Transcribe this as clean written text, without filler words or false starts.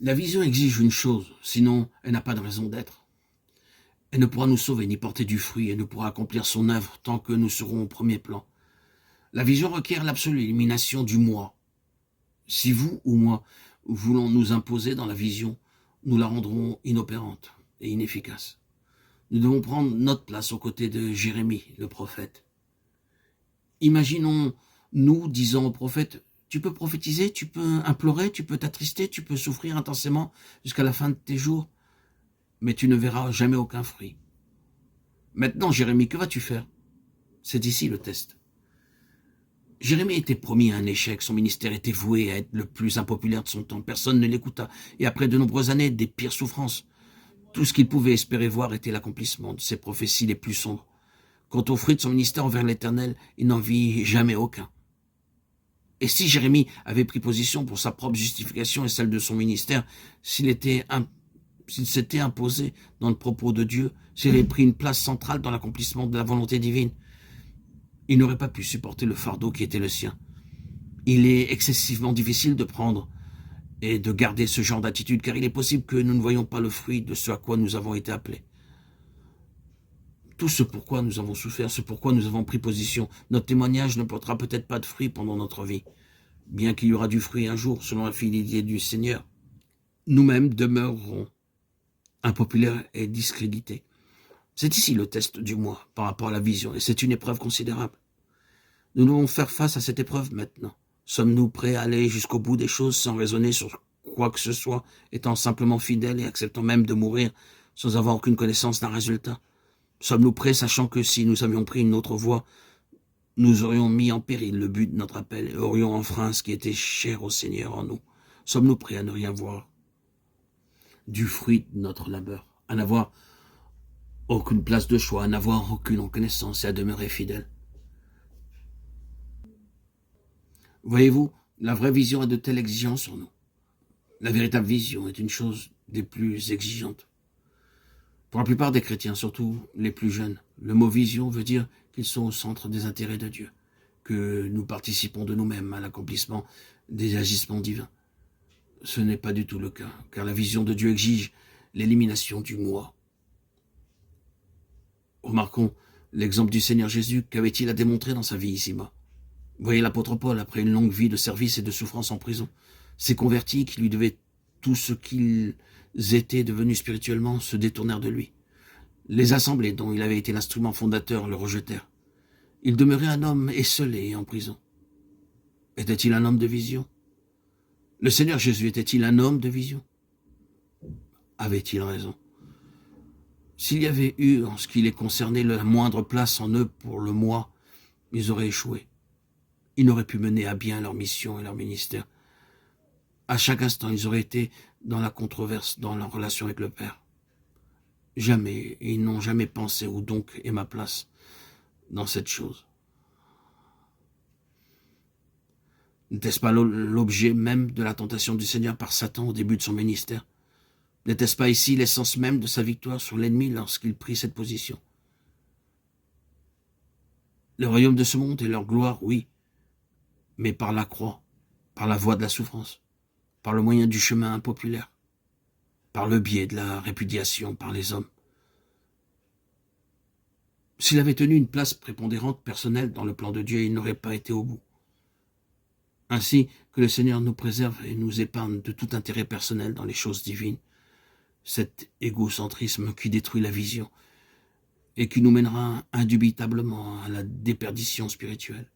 La vision exige une chose, sinon elle n'a pas de raison d'être. Elle ne pourra nous sauver ni porter du fruit, elle ne pourra accomplir son œuvre tant que nous serons au premier plan. La vision requiert l'absolue élimination du moi. Si vous ou moi voulons nous imposer dans la vision, nous la rendrons inopérante et inefficace. Nous devons prendre notre place aux côtés de Jérémie, le prophète. Imaginons, nous disant au prophète, tu peux prophétiser, tu peux implorer, tu peux t'attrister, tu peux souffrir intensément jusqu'à la fin de tes jours, mais tu ne verras jamais aucun fruit. Maintenant, Jérémie, que vas-tu faire? C'est ici le test. Jérémie était promis à un échec, son ministère était voué à être le plus impopulaire de son temps, personne ne l'écouta, et après de nombreuses années, des pires souffrances, tout ce qu'il pouvait espérer voir était l'accomplissement de ses prophéties les plus sombres. Quant au fruit de son ministère envers l'Éternel, il n'en vit jamais aucun. Et si Jérémie avait pris position pour sa propre justification et celle de son ministère, s'il s'était imposé dans le propos de Dieu, s'il avait pris une place centrale dans l'accomplissement de la volonté divine, il n'aurait pas pu supporter le fardeau qui était le sien. Il est excessivement difficile de prendre et de garder ce genre d'attitude, car il est possible que nous ne voyions pas le fruit de ce à quoi nous avons été appelés. Tout ce pourquoi nous avons souffert, ce pourquoi nous avons pris position, notre témoignage ne portera peut-être pas de fruit pendant notre vie, bien qu'il y aura du fruit un jour, selon la fidélité du Seigneur. Nous-mêmes demeurerons impopulaires et discrédités. C'est ici le test du moi par rapport à la vision, et c'est une épreuve considérable. Nous devons faire face à cette épreuve maintenant. Sommes-nous prêts à aller jusqu'au bout des choses sans raisonner sur quoi que ce soit, étant simplement fidèles et acceptant même de mourir sans avoir aucune connaissance d'un résultat? Sommes-nous prêts, sachant que si nous avions pris une autre voie, nous aurions mis en péril le but de notre appel et aurions enfreint ce qui était cher au Seigneur en nous? Sommes-nous prêts à ne rien voir du fruit de notre labeur, à n'avoir aucune place de choix, à n'avoir aucune reconnaissance et à demeurer fidèles? Voyez-vous, la vraie vision a de telles exigences sur nous. La véritable vision est une chose des plus exigeantes. Pour la plupart des chrétiens, surtout les plus jeunes, le mot vision veut dire qu'ils sont au centre des intérêts de Dieu, que nous participons de nous-mêmes à l'accomplissement des agissements divins. Ce n'est pas du tout le cas, car la vision de Dieu exige l'élimination du moi. Remarquons l'exemple du Seigneur Jésus, qu'avait-il à démontrer dans sa vie ici-bas? Voyez l'apôtre Paul, après une longue vie de service et de souffrance en prison, ces convertis qui lui devaient tout ce qu'ils étaient devenus spirituellement se détournèrent de lui. Les assemblées dont il avait été l'instrument fondateur le rejetèrent. Il demeurait un homme esseulé et en prison. Était-il un homme de vision? Le Seigneur Jésus était-il un homme de vision? Avait-il raison? S'il y avait eu, en ce qui les concernait, la moindre place en eux pour le moi, ils auraient échoué. Ils n'auraient pu mener à bien leur mission et leur ministère. À chaque instant, ils auraient été dans la controverse, dans leur relation avec le Père. Jamais, ils n'ont jamais pensé où donc est ma place dans cette chose. N'était-ce pas l'objet même de la tentation du Seigneur par Satan au début de son ministère? N'était-ce pas ici l'essence même de sa victoire sur l'ennemi lorsqu'il prit cette position? Le royaume de ce monde et leur gloire, oui, mais par la croix, par la voie de la souffrance, par le moyen du chemin impopulaire, par le biais de la répudiation par les hommes. S'il avait tenu une place prépondérante personnelle dans le plan de Dieu, il n'aurait pas été au bout. Ainsi que le Seigneur nous préserve et nous épargne de tout intérêt personnel dans les choses divines, cet égocentrisme qui détruit la vision et qui nous mènera indubitablement à la déperdition spirituelle.